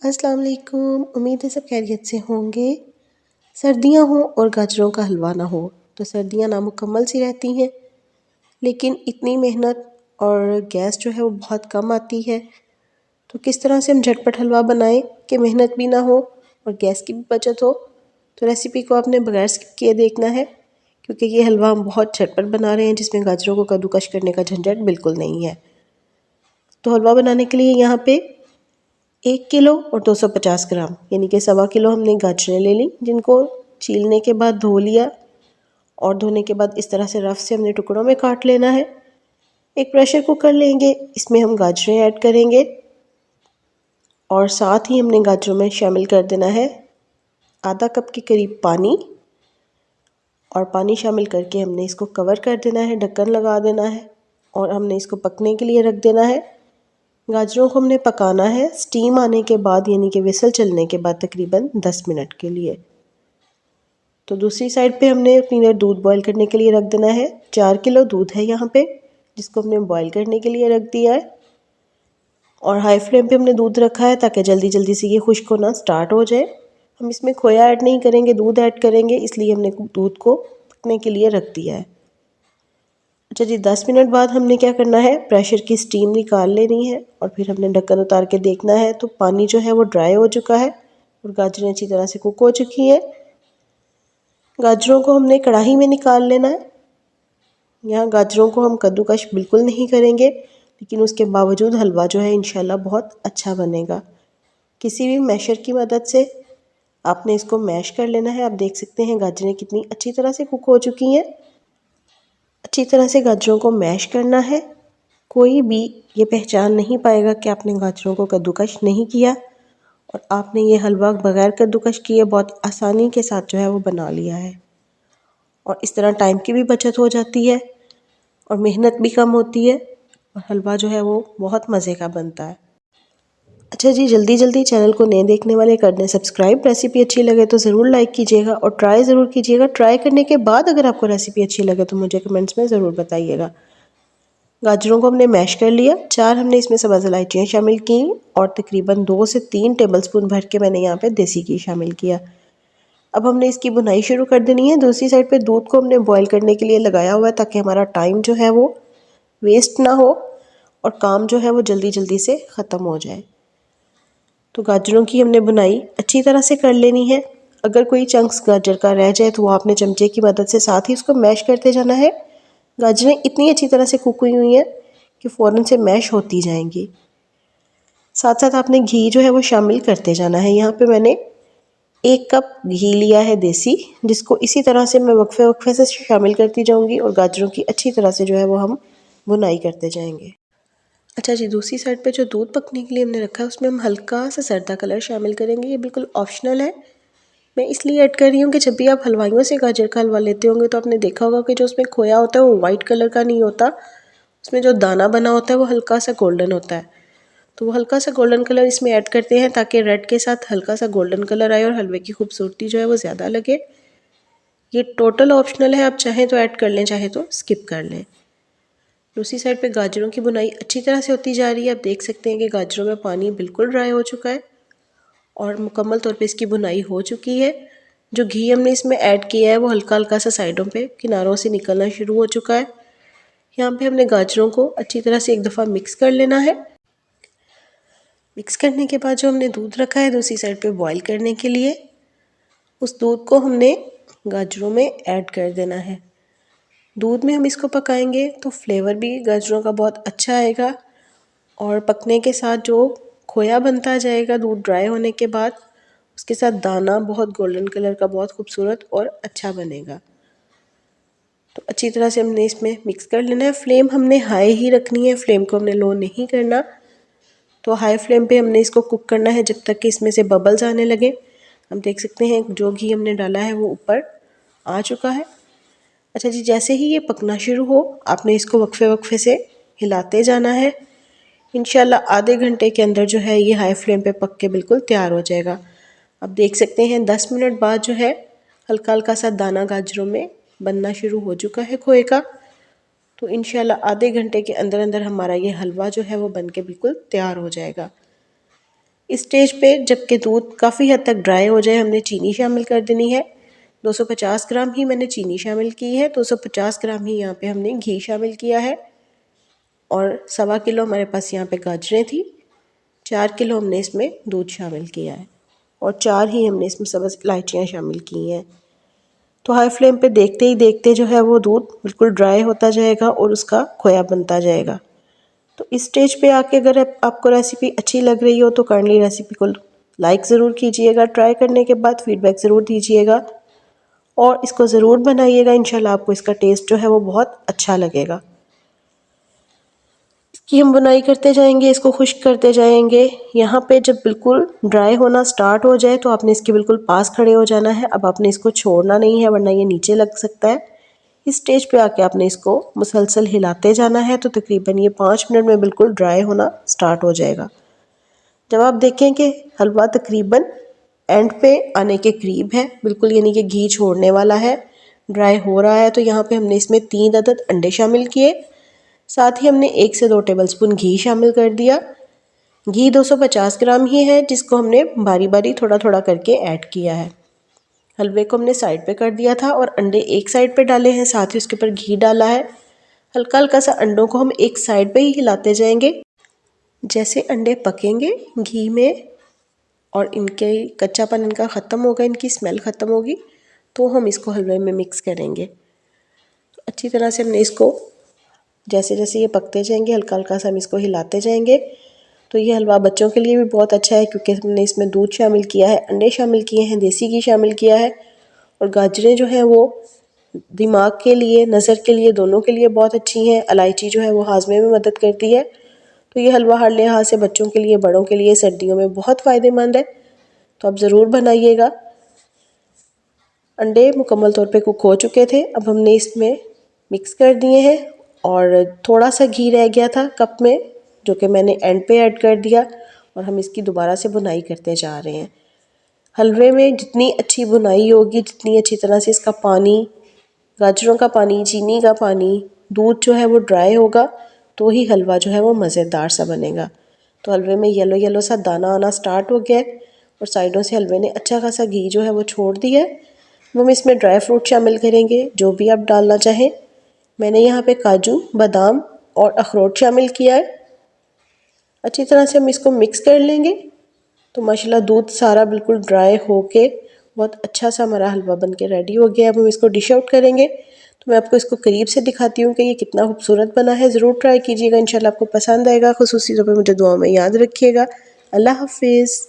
अस्सलाम वालेकुम। उम्मीद है सब खैरियत से होंगे। सर्दियाँ हों और गाजरों का हलवा ना हो तो सर्दियाँ नामुकम्मल सी रहती हैं, लेकिन इतनी मेहनत और गैस जो है वो बहुत कम आती है। तो किस तरह से हम झटपट हलवा बनाएं कि मेहनत भी ना हो और गैस की भी बचत हो। तो रेसिपी को आपने बगैर स्किप किए देखना है, क्योंकि ये हलवा हम बहुत झटपट बना रहे हैं जिसमें गाजरों को कद्दूकश करने का झंझट बिल्कुल नहीं है। तो हलवा बनाने के लिए यहाँ पे 1 किलो और 250 ग्राम यानी कि 1.25 किलो हमने गाजरें ले ली, जिनको छीलने के बाद धो लिया और धोने के बाद इस तरह से रफ से हमने टुकड़ों में काट लेना है। एक प्रेशर कुकर लेंगे, इसमें हम गाजरें ऐड करेंगे और साथ ही हमने गाजरों में शामिल कर देना है आधा कप के करीब पानी। और पानी शामिल करके हमने इसको कवर कर देना है, ढक्कन लगा देना है और हमने इसको पकने के लिए रख देना है। गाजरों को हमने पकाना है स्टीम आने के बाद, यानी कि विसल चलने के बाद तकरीबन 10 मिनट के लिए। तो दूसरी साइड पे हमने अपनी दूध बॉईल करने के लिए रख देना है। 4 किलो दूध है यहाँ पे, जिसको हमने बॉईल करने के लिए रख दिया है और हाई फ्लेम पे हमने दूध रखा है ताकि जल्दी जल्दी से ये खुश्क होना स्टार्ट हो जाए। हम इसमें खोया ऐड नहीं करेंगे, दूध ऐड करेंगे, इसलिए हमने दूध को पकने के लिए रख दिया है। अच्छा जी, 10 मिनट बाद हमने क्या करना है, प्रेशर की स्टीम निकाल लेनी है और फिर हमने ढक्कन उतार के देखना है तो पानी जो है वो ड्राई हो चुका है और गाजरें अच्छी तरह से कुक हो चुकी हैं। गाजरों को हमने कढ़ाई में निकाल लेना है। यहाँ गाजरों को हम कद्दूकश बिल्कुल नहीं करेंगे, लेकिन उसके बावजूद हलवा जो है इंशाल्लाह बहुत अच्छा बनेगा। किसी भी मैशर की मदद से आपने इसको मैश कर लेना है। आप देख सकते हैं गाजरें कितनी अच्छी तरह से कुक हो चुकी हैं। अच्छी तरह से गाजरों को मैश करना है। कोई भी ये पहचान नहीं पाएगा कि आपने गाजरों को कद्दूकश नहीं किया और आपने ये हलवा बगैर कद्दूकश किए बहुत आसानी के साथ जो है वो बना लिया है। और इस तरह टाइम की भी बचत हो जाती है और मेहनत भी कम होती है और हलवा जो है वो बहुत मज़े का बनता है। अच्छा जी, जल्दी जल्दी चैनल को नए देखने वाले कर दें सब्सक्राइब। रेसिपी अच्छी लगे तो ज़रूर लाइक कीजिएगा और ट्राई ज़रूर कीजिएगा। ट्राई करने के बाद अगर आपको रेसिपी अच्छी लगे तो मुझे कमेंट्स में ज़रूर बताइएगा। गाजरों को हमने मैश कर लिया। 4 हमने इसमें सब्ज़ इलायचियाँ शामिल की और तकरीबन 2 से 3 टेबलस्पून भर के मैंने यहाँ पे देसी घी शामिल किया। अब हमने इसकी भुनाई शुरू कर देनी है। दूसरी साइड पे दूध को हमने बॉईल करने के लिए लगाया हुआ है ताकि हमारा टाइम जो है वो वेस्ट ना हो और काम जो है वो जल्दी जल्दी से ख़त्म हो जाए। तो गाजरों की हमने भुनाई अच्छी तरह से कर लेनी है। अगर कोई चंक्स गाजर का रह जाए तो वो आपने चमचे की मदद से साथ ही उसको मैश करते जाना है। गाजरें इतनी अच्छी तरह से कुक हुई हैं कि फ़ौरन से मैश होती जाएंगी। साथ साथ आपने घी जो है वो शामिल करते जाना है। यहाँ पे मैंने 1 कप घी लिया है देसी, जिसको इसी तरह से मैं वक्फे वक्फे से शामिल करती जाऊँगी और गाजरों की अच्छी तरह से जो है वो हम भुनाई करते जाएंगे। अच्छा जी, दूसरी साइड पे जो दूध पकने के लिए हमने रखा है उसमें हम हल्का सा जर्दा कलर शामिल करेंगे। ये बिल्कुल ऑप्शनल है, मैं इसलिए ऐड कर रही हूँ कि जब भी आप हलवाइयों से गाजर का हलवा लेते होंगे तो आपने देखा होगा कि जो उसमें खोया होता है वो वाइट कलर का नहीं होता, उसमें जो दाना बना होता है वो हल्का सा गोल्डन होता है। तो वो हल्का सा गोल्डन कलर इसमें ऐड करते हैं ताकि रेड के साथ हल्का सा गोल्डन कलर आए और हलवे की खूबसूरती जो है वो ज़्यादा लगे। ये टोटल ऑप्शनल है, आप चाहें तो ऐड कर लें, चाहे तो स्किप कर लें। दूसरी साइड पे गाजरों की बुनाई अच्छी तरह से होती जा रही है। आप देख सकते हैं कि गाजरों में पानी बिल्कुल ड्राई हो चुका है और मुकम्मल तौर पे इसकी बुनाई हो चुकी है। जो घी हमने इसमें ऐड किया है वो हल्का हल्का सा साइडों पे किनारों से निकलना शुरू हो चुका है। यहाँ पे हमने गाजरों को अच्छी तरह से एक दफ़ा मिक्स कर लेना है। मिक्स करने के बाद जो हमने दूध रखा है दूसरी साइड पे बॉईल करने के लिए, उस दूध को हमने गाजरों में ऐड कर देना है। दूध में हम इसको पकाएंगे तो फ्लेवर भी गाजरों का बहुत अच्छा आएगा और पकने के साथ जो खोया बनता जाएगा दूध ड्राई होने के बाद, उसके साथ दाना बहुत गोल्डन कलर का बहुत खूबसूरत और अच्छा बनेगा। तो अच्छी तरह से हमने इसमें मिक्स कर लेना है। फ्लेम हमने हाई ही रखनी है, फ्लेम को हमने लो नहीं करना। तो हाई फ्लेम पे हमने इसको कुक करना है जब तक कि इसमें से बबल्स आने लगे। हम देख सकते हैं जो घी हमने डाला है वो ऊपर आ चुका है। अच्छा जी, जैसे ही ये पकना शुरू हो आपने इसको वक्फे वक्फे से हिलाते जाना है। इंशाल्लाह आधे घंटे के अंदर जो है ये हाई फ्लेम पे पक के बिल्कुल तैयार हो जाएगा। अब देख सकते हैं 10 मिनट बाद जो है हल्का हल्का सा दाना गाजरों में बनना शुरू हो चुका है खोए का। तो इंशाल्लाह आधे घंटे के अंदर अंदर हमारा ये हलवा जो है वो बन के बिल्कुल तैयार हो जाएगा। इस स्टेज पे जबकि दूध काफ़ी हद तक ड्राई हो जाए हमने चीनी शामिल कर देनी है। 250 ग्राम ही मैंने चीनी शामिल की है, 250 ग्राम ही यहाँ पे हमने घी शामिल किया है और 1.25 किलो हमारे पास यहाँ पे गाजरें थी। 4 किलो हमने इसमें दूध शामिल किया है और 4 ही हमने इसमें सब्ज़ इलायचियाँ शामिल की हैं। तो हाई फ्लेम पे देखते ही देखते जो है वो दूध बिल्कुल ड्राई होता जाएगा और उसका खोया बनता जाएगा। तो इस स्टेज पे आके अगर आपको रेसिपी अच्छी लग रही हो तो काइंडली रेसिपी को लाइक ज़रूर कीजिएगा। ट्राई करने के बाद फीडबैक ज़रूर दीजिएगा और इसको ज़रूर बनाइएगा। इंशाल्लाह आपको इसका टेस्ट जो है वो बहुत अच्छा लगेगा। इसकी हम बुनाई करते जाएंगे, इसको खुश्क करते जाएंगे। यहाँ पे जब बिल्कुल ड्राई होना स्टार्ट हो जाए तो आपने इसके बिल्कुल पास खड़े हो जाना है। अब आपने इसको छोड़ना नहीं है वरना ये नीचे लग सकता है। इस स्टेज पे आके आपने इसको मुसलसल हिलाते जाना है तो तकरीबन ये 5 मिनट में बिल्कुल ड्राई होना स्टार्ट हो जाएगा। जब आप देखें कि हलवा तकरीबन एंड पे आने के करीब है, बिल्कुल यानी कि घी छोड़ने वाला है, ड्राई हो रहा है, तो यहाँ पे हमने इसमें 3 अदद अंडे शामिल किए। साथ ही हमने 1 से 2 टेबलस्पून घी शामिल कर दिया। घी 250 ग्राम ही है जिसको हमने बारी बारी थोड़ा थोड़ा करके ऐड किया है। हलवे को हमने साइड पे कर दिया था और अंडे एक साइड पे डाले हैं, साथ ही उसके ऊपर घी डाला है। हल्का हल्का सा अंडों को हम एक साइड पे ही हिलाते जाएंगे। जैसे अंडे पकेंगे घी में और इनके कच्चापन इनका ख़त्म होगा, इनकी स्मेल ख़त्म होगी, तो हम इसको हलवे में मिक्स करेंगे। तो अच्छी तरह से हमने इसको जैसे जैसे ये पकते जाएंगे हल्का हल्का सा हम इसको हिलाते जाएंगे। तो ये हलवा बच्चों के लिए भी बहुत अच्छा है क्योंकि हमने इसमें दूध शामिल किया है, अंडे शामिल किए हैं, देसी घी शामिल किया है और गाजरें जो हैं वो दिमाग के लिए, नज़र के लिए, दोनों के लिए बहुत अच्छी हैं। इलायची जो है वो हाजमे में मदद करती है। तो ये हलवा हर लिहाज से बच्चों के लिए, बड़ों के लिए सर्दियों में बहुत फ़ायदेमंद है। तो आप ज़रूर बनाइएगा। अंडे मुकम्मल तौर पे कुक हो चुके थे। अब हमने इसमें मिक्स कर दिए हैं और थोड़ा सा घी रह गया था कप में जो कि मैंने एंड पे ऐड कर दिया और हम इसकी दोबारा से बुनाई करते जा रहे हैं। हलवे में जितनी अच्छी बुनाई होगी, जितनी अच्छी तरह से इसका पानी, गाजरों का पानी, चीनी का पानी, दूध जो है वो ड्राई होगा तो ही हलवा जो है वो मज़ेदार सा बनेगा। तो हलवे में येलो येलो सा दाना आना स्टार्ट हो गया है और साइडों से हलवे ने अच्छा खासा घी जो है वो छोड़ दिया है। हम इसमें ड्राई फ्रूट शामिल करेंगे, जो भी आप डालना चाहें। मैंने यहाँ पे काजू, बादाम और अखरोट शामिल किया है। अच्छी तरह से हम इसको मिक्स कर लेंगे। तो माशाल्लाह दूध सारा बिल्कुल ड्राई होके बहुत अच्छा सा हमारा हलवा बन के रेडी हो गया। अब हम इसको डिश आउट करेंगे। तो मैं आपको इसको करीब से दिखाती हूँ कि ये कितना खूबसूरत बना है। ज़रूर ट्राई कीजिएगा, इंशाल्लाह आपको पसंद आएगा। खुसूसी तौर पर मुझे दुआ में याद रखिएगा। अल्लाह हाफिज़।